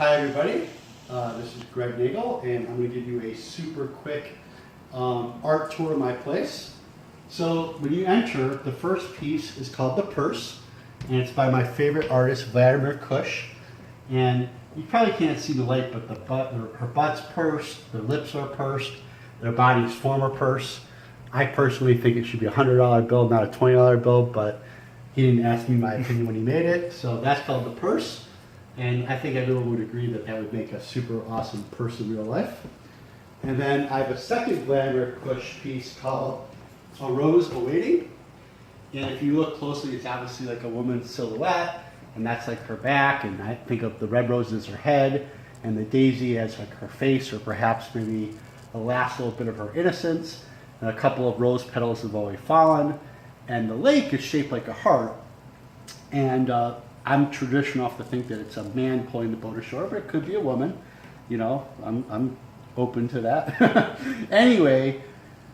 Hi everybody, this is Greg Nagel, and I'm going to give you a super quick art tour of my place. So when you enter, the first piece is called The Purse, and it's by my favorite artist, Vladimir Kush. And you probably can't see the light, but her butt's pursed, her lips are pursed, their body's former purse. I personally think it should be a $100 bill, not a $20 bill, but he didn't ask me my opinion when he made it. So that's called The Purse. And I think everyone would agree that that would make a super awesome purse in real life. And then I have a second Vladimir Kush piece called A Rose Awaiting. And if you look closely, it's obviously like a woman's silhouette, and that's like her back, and I think of the red rose as her head, and the daisy as like her face, or perhaps maybe the last little bit of her innocence, and a couple of rose petals have already fallen, and the lake is shaped like a heart. And I'm traditional enough to think that it's a man pulling the boat ashore, but it could be a woman. You know, I'm open to that. Anyway,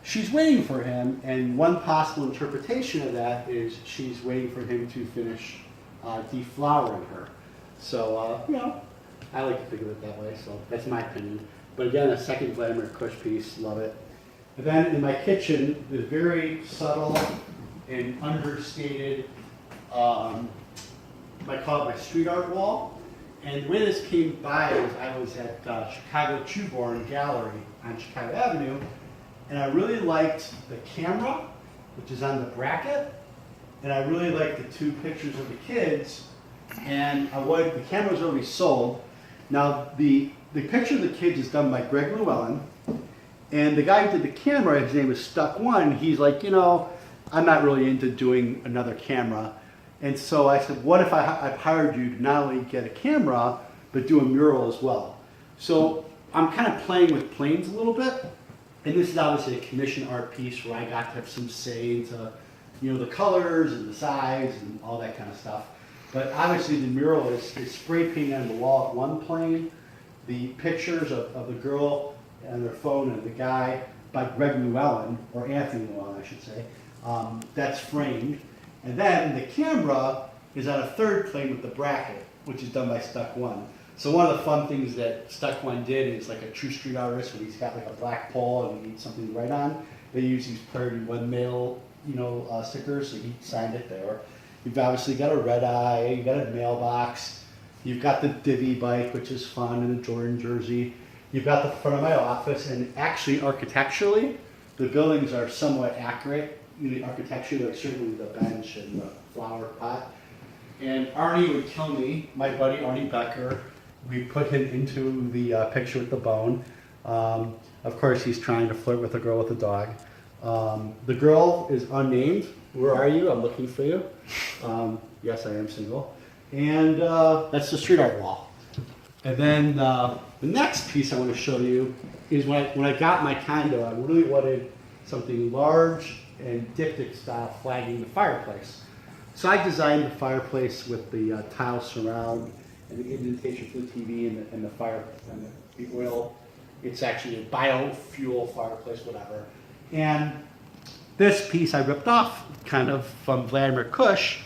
she's waiting for him, and one possible interpretation of that is she's waiting for him to finish deflowering her. So, you know, I like to think of it that way, so that's my opinion. But again, a second Vladimir Kush piece, love it. And then in my kitchen, there's very subtle and understated I call it my street art wall. And the way this came by is I was at Chicago Chewborn Gallery on Chicago Avenue, and I really liked the camera, which is on the bracket, and I really liked the two pictures of the kids, and the camera was already sold. Now the picture of the kids is done by Greg Llewellyn, and the guy who did the camera, his name is Stuck One, he's like, you know, I'm not really into doing another camera. And so I said, what if I've hired you to not only get a camera, but do a mural as well? So I'm kind of playing with planes a little bit. And this is obviously a commission art piece where I got to have some say into, you know, the colors and the size and all that kind of stuff. But obviously the mural is spray painted on the wall at one plane. The pictures of the girl and their phone and the guy by Greg Llewellyn, or Anthony Llewellyn, I should say, that's framed. And then the camera is on a third plane with the bracket, which is done by Stuck One. So one of the fun things that Stuck One did is like a true street artist, when he's got like a black pole and he needs something to write on, they use these Priority One mail, stickers, so he signed it there. You've obviously got a red eye, you've got a mailbox, you've got the divvy bike, which is fun, and a Jordan jersey. You've got the front of my office, and actually architecturally, the buildings are somewhat accurate. Architecture, like certainly the bench and the flower pot. And Arnie would kill me, my buddy Arnie Becker. We put him into the picture with the bone. Of course, he's trying to flirt with a girl with a dog. The girl is unnamed. Where are you? I'm looking for you. Yes, I am single. And that's the street art wall. And then the next piece I want to show you is when I got my condo, I really wanted something large and diptych style flagging the fireplace. So I designed the fireplace with the tile surround and the indentation for the TV and the fire and the oil. It's actually a biofuel fireplace, whatever. And this piece I ripped off kind of from Vladimir Kush,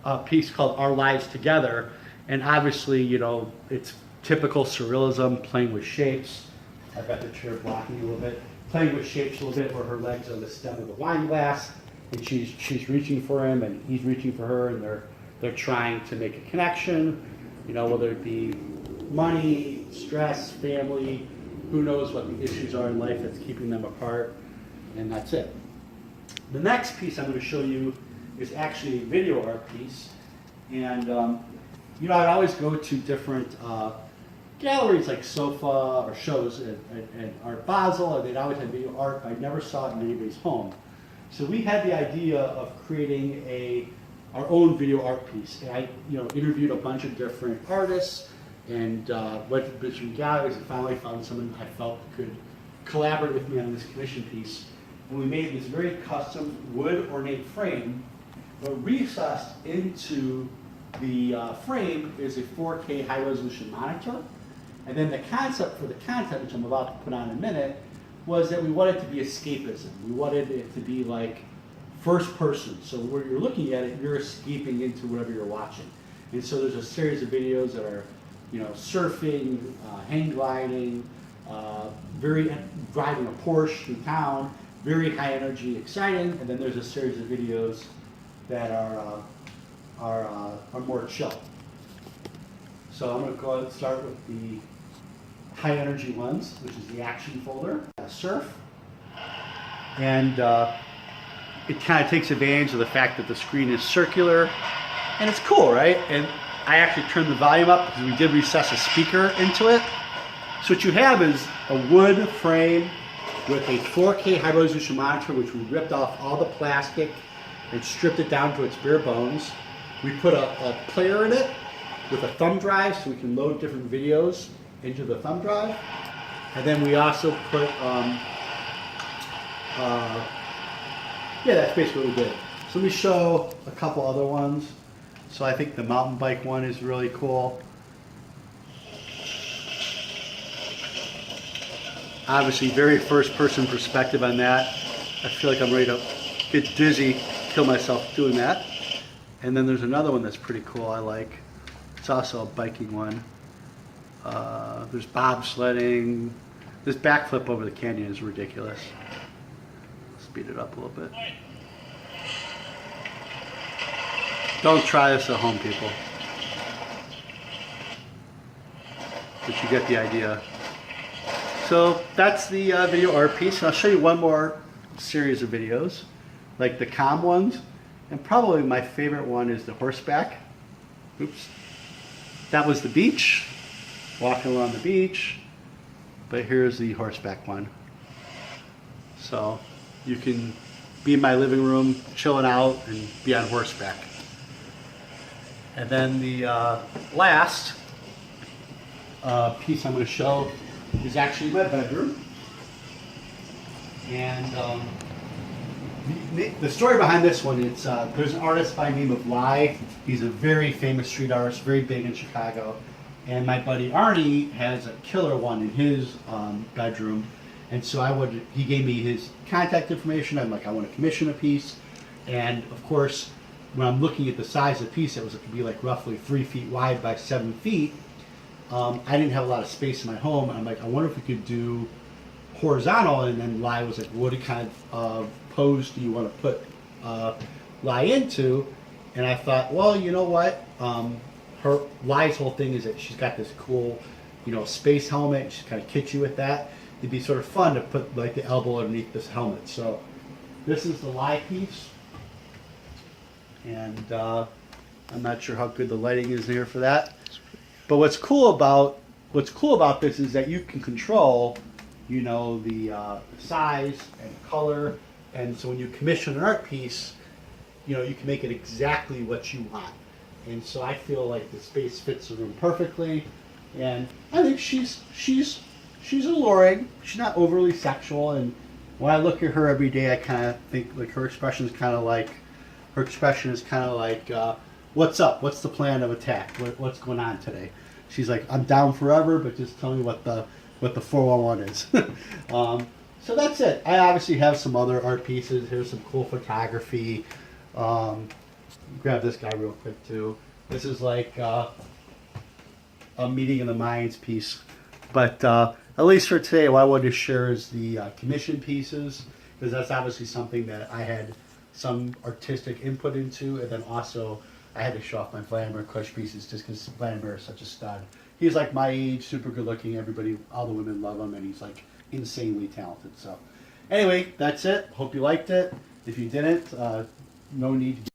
a piece called Our Lives Together. And obviously, you know, it's typical surrealism, playing with shapes. I've got the chair blocking a little bit. Playing with shapes a little bit, where her legs are the stem of the wine glass, and she's reaching for him, and he's reaching for her, and they're trying to make a connection. You know, whether it be money, stress, family, who knows what the issues are in life that's keeping them apart, and that's it. The next piece I'm going to show you is actually a video art piece, and you know, I always go to different galleries like SOFA or shows at Art Basel, and they'd always have video art, but I never saw it in anybody's home. So we had the idea of creating our own video art piece. And I interviewed a bunch of different artists and went to different galleries, and finally found someone I felt could collaborate with me on this commission piece. And we made this very custom wood ornate frame, but recessed into the frame is a 4K high resolution monitor. And then the concept for the content, which I'm about to put on in a minute, was that we wanted it to be escapism. We wanted it to be like first person. So where you're looking at it, you're escaping into whatever you're watching. And so there's a series of videos that are you know, surfing, hang gliding, very driving a Porsche through town, very high energy, exciting. And then there's a series of videos that are more chill. So I'm going to go ahead and start with the high energy ones, which is the action folder. Surf. And it kind of takes advantage of the fact that the screen is circular. And it's cool, right? And I actually turned the volume up because we did recess a speaker into it. So what you have is a wood frame with a 4K high resolution monitor, which we ripped off all the plastic and stripped it down to its bare bones. We put a player in it with a thumb drive so we can load different videos into the thumb drive. And then we also put, yeah, that's basically what we did. So let me show a couple other ones. So I think the mountain bike one is really cool. Obviously, very first person perspective on that. I feel like I'm ready to get dizzy, kill myself doing that. And then there's another one that's pretty cool I like. It's also a biking one. There's bobsledding. This backflip over the canyon is ridiculous. Speed it up a little bit. Don't try this at home, people. But you get the idea. So that's the video art piece. And I'll show you one more series of videos, like the calm ones. And probably my favorite one is the horseback. Oops. That was the beach, walking along the beach. But here's the horseback one. So you can be in my living room, chilling out, and be on horseback. And then the last piece I'm going to show is actually my bedroom. And the story behind this one, it's there's an artist by the name of Lai. He's a very famous street artist, very big in Chicago. And my buddy Arnie has a killer one in his bedroom. And so he gave me his contact information. I'm like, I want to commission a piece. And of course, when I'm looking at the size of the piece, it could be like roughly 3 feet wide by 7 feet. I didn't have a lot of space in my home. I'm like, I wonder if we could do horizontal. And then Lai was like, what kind of pose do you want to put Lai into? And I thought, well, you know what? Lai's whole thing is that she's got this cool, you know, space helmet. She's kind of kitschy with that. It'd be sort of fun to put like the elbow underneath this helmet. So this is the Lai piece. And I'm not sure how good the lighting is here for that. But what's cool about this is that you can control, you know, the size and color. And so when you commission an art piece, you know, you can make it exactly what you want. And so I feel like the space fits the room perfectly. And I think she's alluring. She's not overly sexual. And when I look at her every day, I kind of think like her expression is kind of like, what's up? What's the plan of attack? What's going on today? She's like, I'm down forever, but just tell me what the 411 is. So that's it. I obviously have some other art pieces. Here's some cool photography. Grab this guy real quick too. This is like a meeting of the minds piece. But at least for today, what I wanted to share is the commission pieces, because that's obviously something that I had some artistic input into, and then also I had to show off my Vladimir Kush pieces just because Vladimir is such a stud. He's like my age, super good looking. Everybody, all the women love him, and he's like insanely talented. So anyway, that's it. Hope you liked it. If you didn't, no need to